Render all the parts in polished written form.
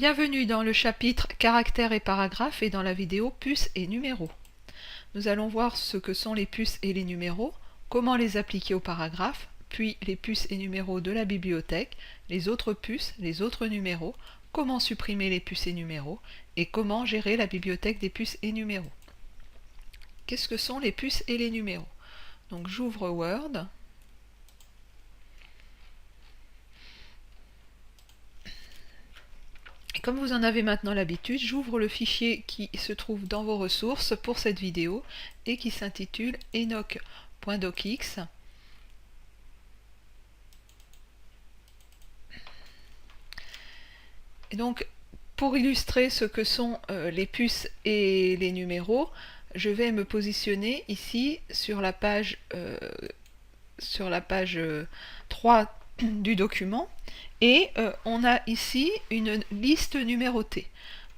Bienvenue dans le chapitre Caractères et paragraphes et dans la vidéo Puces et numéros. Nous allons voir ce que sont les puces et les numéros, comment les appliquer aux paragraphes, puis les puces et numéros de la bibliothèque, les autres puces, les autres numéros, comment supprimer les puces et numéros et comment gérer la bibliothèque des puces et numéros. Qu'est-ce que sont les puces et les numéros? Donc j'ouvre Word. Comme vous en avez maintenant l'habitude, j'ouvre le fichier qui se trouve dans vos ressources pour cette vidéo et qui s'intitule enoch.docx. Et donc, pour illustrer ce que sont les puces et les numéros, je vais me positionner ici sur la page 3 du document. Et on a ici une liste numérotée.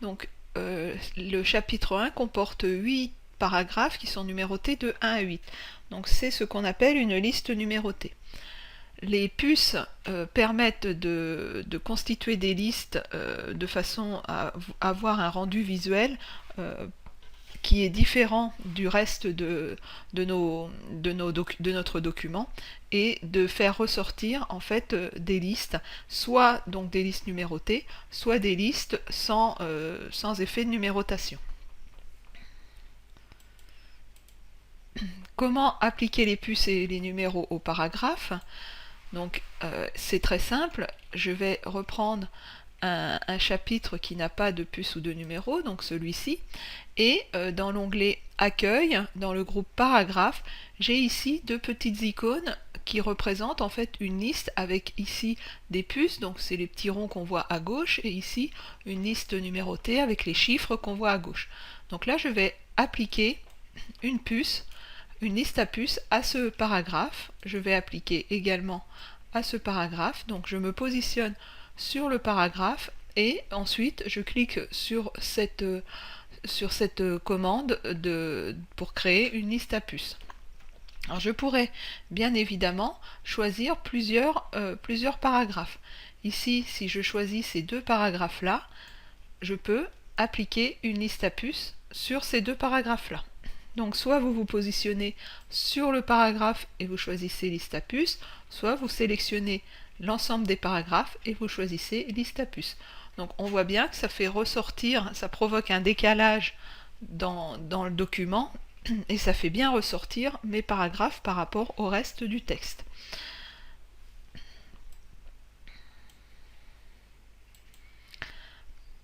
Donc le chapitre 1 comporte 8 paragraphes qui sont numérotés de 1 à 8. Donc c'est ce qu'on appelle une liste numérotée. Les puces permettent de constituer des listes de façon à avoir un rendu visuel qui est différent du reste de notre document et de faire ressortir en fait des listes, soit donc des listes numérotées, soit des listes sans effet de numérotation. Comment appliquer les puces et les numéros aux paragraphes? Donc c'est très simple, je vais reprendre un chapitre qui n'a pas de puce ou de numéro, donc celui-ci, et dans l'onglet Accueil, dans le groupe Paragraphes, j'ai ici deux petites icônes qui représentent en fait une liste avec ici des puces, donc c'est les petits ronds qu'on voit à gauche, et ici une liste numérotée avec les chiffres qu'on voit à gauche. Donc là je vais appliquer une puce, une liste à puces à ce paragraphe. Je vais appliquer également à ce paragraphe, donc je me positionne sur le paragraphe et ensuite je clique sur cette commande pour créer une liste à puces. Alors je pourrais bien évidemment choisir plusieurs paragraphes. Ici, si je choisis ces deux paragraphes là, je peux appliquer une liste à puces sur ces deux paragraphes là. Donc soit vous vous positionnez sur le paragraphe et vous choisissez liste à puces, soit vous sélectionnez l'ensemble des paragraphes et vous choisissez liste à puces. Donc on voit bien que ça fait ressortir, ça provoque un décalage dans le document et ça fait bien ressortir mes paragraphes par rapport au reste du texte.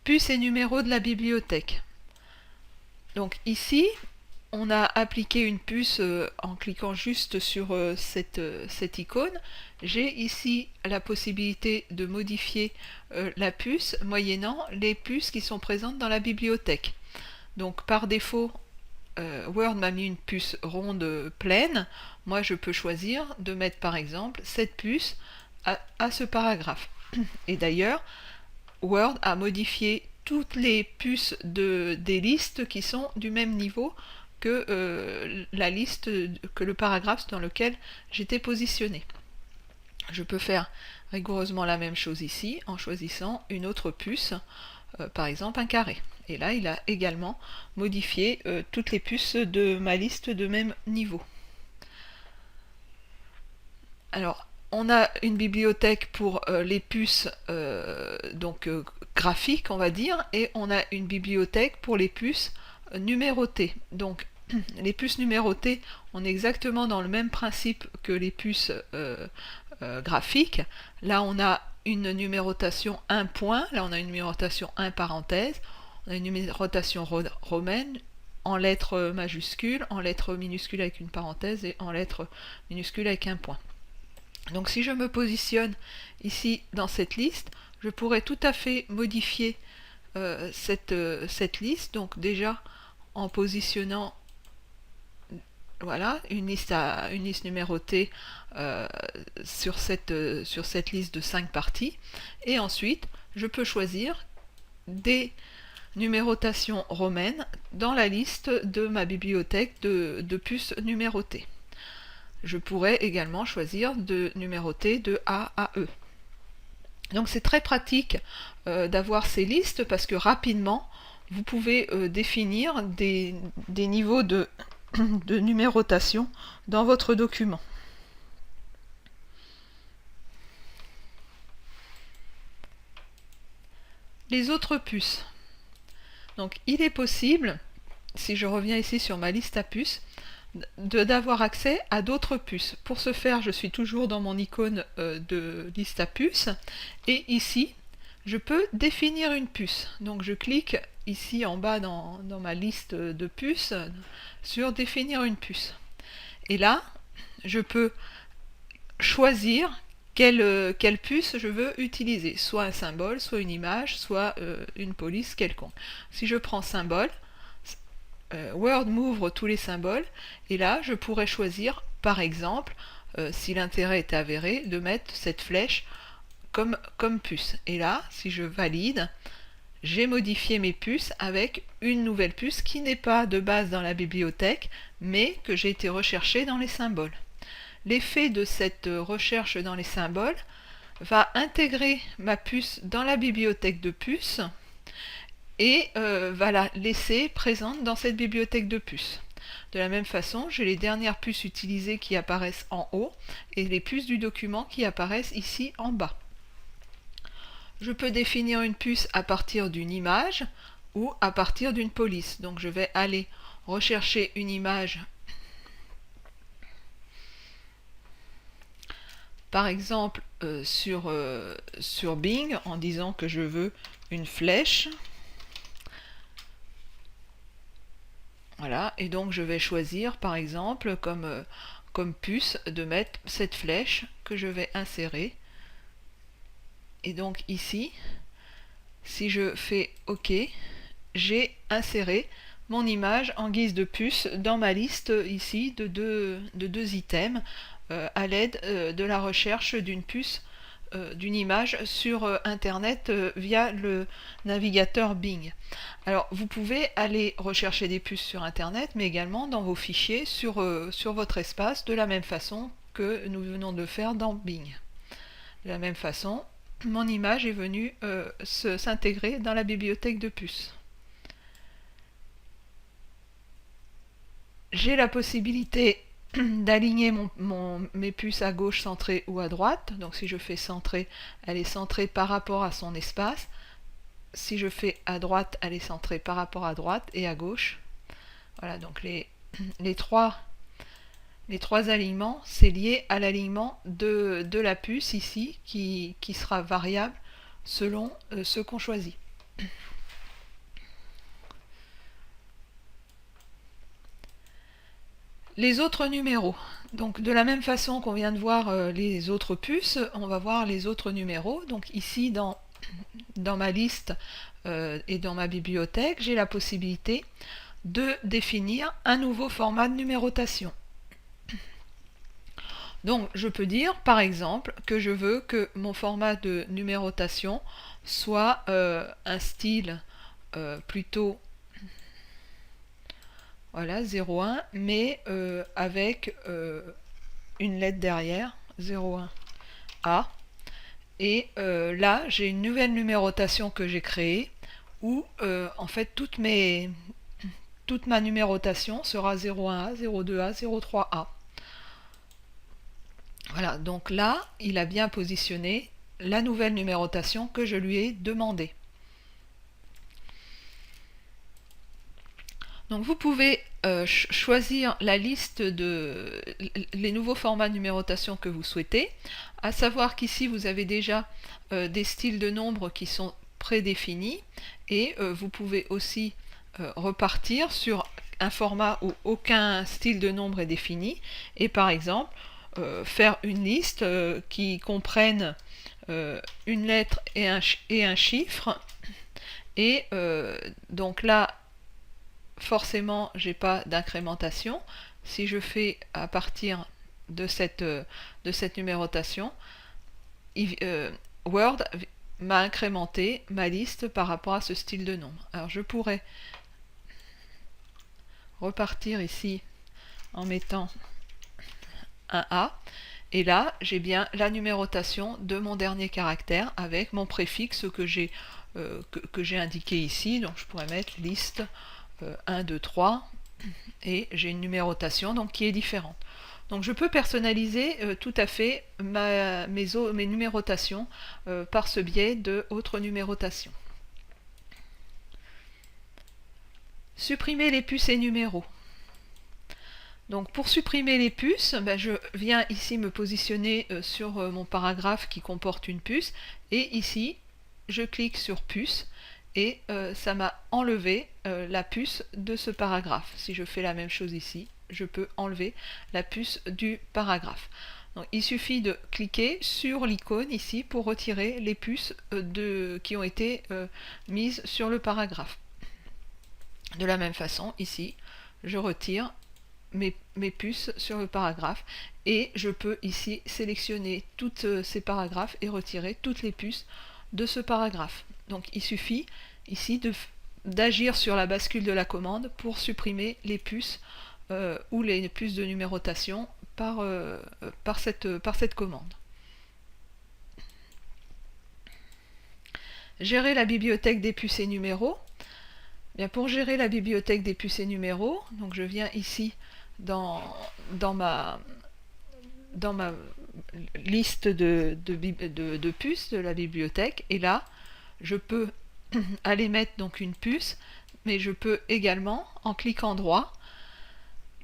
Puces et numéros de la bibliothèque. Donc ici, on a appliqué une puce en cliquant juste sur cette icône. J'ai ici la possibilité de modifier la puce moyennant les puces qui sont présentes dans la bibliothèque. Donc par défaut, Word m'a mis une puce ronde pleine. Moi je peux choisir de mettre par exemple cette puce à ce paragraphe. Et d'ailleurs, Word a modifié toutes les puces des listes qui sont du même niveau que la liste, que le paragraphe dans lequel j'étais positionné. Je peux faire rigoureusement la même chose ici en choisissant une autre puce, par exemple un carré. Et là, il a également modifié toutes les puces de ma liste de même niveau. Alors, on a une bibliothèque pour les puces graphiques, on va dire, et on a une bibliothèque pour les puces numérotées. Donc, les puces numérotées, on est exactement dans le même principe que les puces graphiques. Là, on a une numérotation 1 point, là on a une numérotation 1 parenthèse, on a une numérotation romaine en lettres majuscules, en lettres minuscules avec une parenthèse et en lettres minuscules avec un point. Donc si je me positionne ici dans cette liste, je pourrais tout à fait modifier cette liste. Donc déjà en positionnant voilà, une liste numérotée sur cette liste de 5 parties. Et ensuite, je peux choisir des numérotations romaines dans la liste de ma bibliothèque de puces numérotées. Je pourrais également choisir de numéroter de A à E. Donc c'est très pratique d'avoir ces listes parce que rapidement, vous pouvez définir des niveaux de numérotation dans votre document. Les autres puces. Donc il est possible, si je reviens ici sur ma liste à puces, d'avoir accès à d'autres puces. Pour ce faire, je suis toujours dans mon icône de liste à puces et ici, je peux définir une puce. Donc je clique ici en bas dans ma liste de puces sur définir une puce. Et là, je peux choisir quelle puce je veux utiliser, soit un symbole, soit une image, soit une police quelconque. Si je prends symbole, Word m'ouvre tous les symboles et là je pourrais choisir par exemple, si l'intérêt est avéré, de mettre cette flèche comme puce. Et là, si je valide, j'ai modifié mes puces avec une nouvelle puce qui n'est pas de base dans la bibliothèque, mais que j'ai été rechercher dans les symboles. L'effet de cette recherche dans les symboles va intégrer ma puce dans la bibliothèque de puces et va la laisser présente dans cette bibliothèque de puces. De la même façon, j'ai les dernières puces utilisées qui apparaissent en haut et les puces du document qui apparaissent ici en bas. Je peux définir une puce à partir d'une image ou à partir d'une police. Donc je vais aller rechercher une image, par exemple sur Bing, en disant que je veux une flèche. Voilà, et donc je vais choisir par exemple comme puce de mettre cette flèche que je vais insérer. Et donc ici, si je fais OK, j'ai inséré mon image en guise de puce dans ma liste ici de deux items à l'aide de la recherche d'une puce, d'une image sur internet via le navigateur Bing. Alors vous pouvez aller rechercher des puces sur internet mais également dans vos fichiers sur votre espace de la même façon que nous venons de le faire dans Bing. De la même façon, mon image est venue s'intégrer dans la bibliothèque de puces. J'ai la possibilité d'aligner mes puces à gauche centrées ou à droite. Donc si je fais centrer, elle est centrée par rapport à son espace. Si je fais à droite, elle est centrée par rapport à droite et à gauche. Voilà, donc les trois alignements, c'est lié à l'alignement de la puce ici qui sera variable selon ce qu'on choisit. Les autres numéros. Donc de la même façon qu'on vient de voir les autres puces, on va voir les autres numéros. Donc ici dans ma liste et dans ma bibliothèque, j'ai la possibilité de définir un nouveau format de numérotation. Donc je peux dire par exemple que je veux que mon format de numérotation soit un style plutôt voilà 01 mais avec une lettre derrière 01A et là j'ai une nouvelle numérotation que j'ai créée où en fait toute ma numérotation sera 01A, 02A, 03A. Voilà, donc là, il a bien positionné la nouvelle numérotation que je lui ai demandée. Donc vous pouvez choisir la liste les nouveaux formats de numérotation que vous souhaitez, à savoir qu'ici vous avez déjà des styles de nombres qui sont prédéfinis et vous pouvez aussi repartir sur un format où aucun style de nombre est défini et par exemple faire une liste qui comprenne une lettre et un chiffre et donc là forcément j'ai pas d'incrémentation. Si je fais à partir de cette numérotation, Word m'a incrémenté ma liste par rapport à ce style de nombre. Alors je pourrais repartir ici en mettant un A Et là, j'ai bien la numérotation de mon dernier caractère avec mon préfixe que j'ai indiqué ici. Donc je pourrais mettre liste 1, 2, 3 et j'ai une numérotation donc, qui est différente. Donc je peux personnaliser tout à fait mes numérotations par ce biais de autres numérotations. Supprimer les puces et numéros. Donc pour supprimer les puces, je viens ici me positionner sur mon paragraphe qui comporte une puce et ici je clique sur puce et ça m'a enlevé la puce de ce paragraphe. Si je fais la même chose ici, je peux enlever la puce du paragraphe. Donc, il suffit de cliquer sur l'icône ici pour retirer les puces qui ont été mises sur le paragraphe. De la même façon, ici, je retire mes puces sur le paragraphe et je peux ici sélectionner tous ces paragraphes et retirer toutes les puces de ce paragraphe. Donc il suffit ici d'agir sur la bascule de la commande pour supprimer les puces ou les puces de numérotation par cette commande. Gérer la bibliothèque des puces et numéros. Bien, pour gérer la bibliothèque des puces et numéros, donc je viens ici dans ma liste de puces de la bibliothèque et là je peux aller mettre donc une puce, mais je peux également en cliquant droit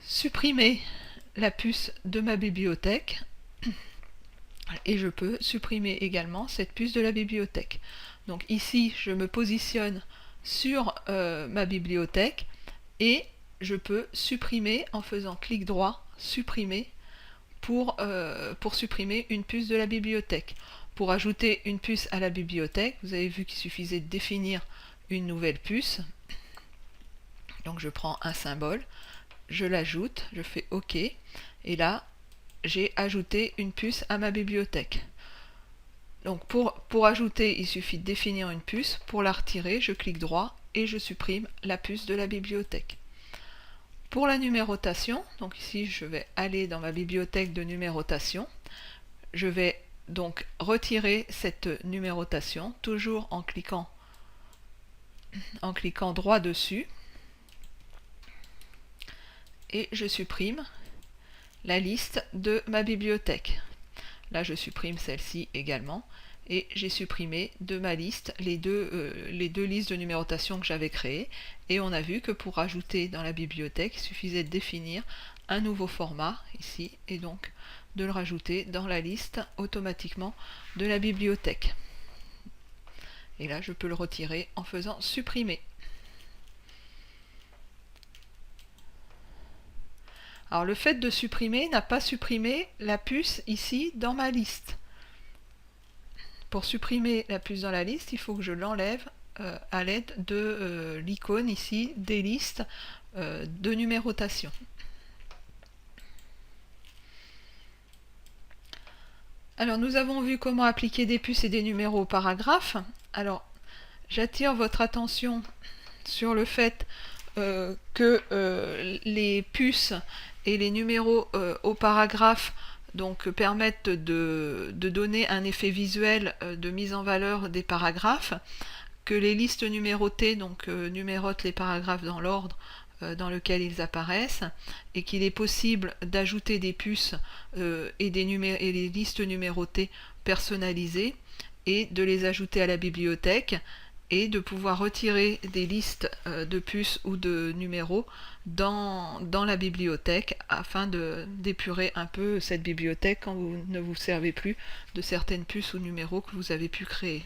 supprimer la puce de ma bibliothèque et je peux supprimer également cette puce de la bibliothèque. Donc ici je me positionne sur ma bibliothèque et je peux supprimer en faisant clic droit, supprimer pour supprimer une puce de la bibliothèque. Pour ajouter une puce à la bibliothèque, vous avez vu qu'il suffisait de définir une nouvelle puce. Donc je prends un symbole, je l'ajoute, je fais OK, et là j'ai ajouté une puce à ma bibliothèque. Donc pour ajouter, il suffit de définir une puce, pour la retirer, je clique droit et je supprime la puce de la bibliothèque. Pour la numérotation, donc ici je vais aller dans ma bibliothèque de numérotation, je vais donc retirer cette numérotation, toujours en cliquant droit dessus, et je supprime la liste de ma bibliothèque. Là je supprime celle-ci également, et j'ai supprimé de ma liste les deux listes de numérotation que j'avais créées, et on a vu que pour ajouter dans la bibliothèque, il suffisait de définir un nouveau format ici, et donc de le rajouter dans la liste automatiquement de la bibliothèque. Et là je peux le retirer en faisant supprimer. Alors le fait de supprimer n'a pas supprimé la puce ici dans ma liste. Pour supprimer la puce dans la liste, il faut que je l'enlève à l'aide de l'icône ici des listes de numérotation. Alors nous avons vu comment appliquer des puces et des numéros au paragraphe. Alors j'attire votre attention sur le fait que les puces et les numéros au paragraphe donc permettent de donner un effet visuel de mise en valeur des paragraphes, que les listes numérotées donc numérotent les paragraphes dans l'ordre dans lequel ils apparaissent, et qu'il est possible d'ajouter des puces et des listes numérotées personnalisées et de les ajouter à la bibliothèque, et de pouvoir retirer des listes de puces ou de numéros dans la bibliothèque afin d'épurer un peu cette bibliothèque quand vous ne vous servez plus de certaines puces ou numéros que vous avez pu créer.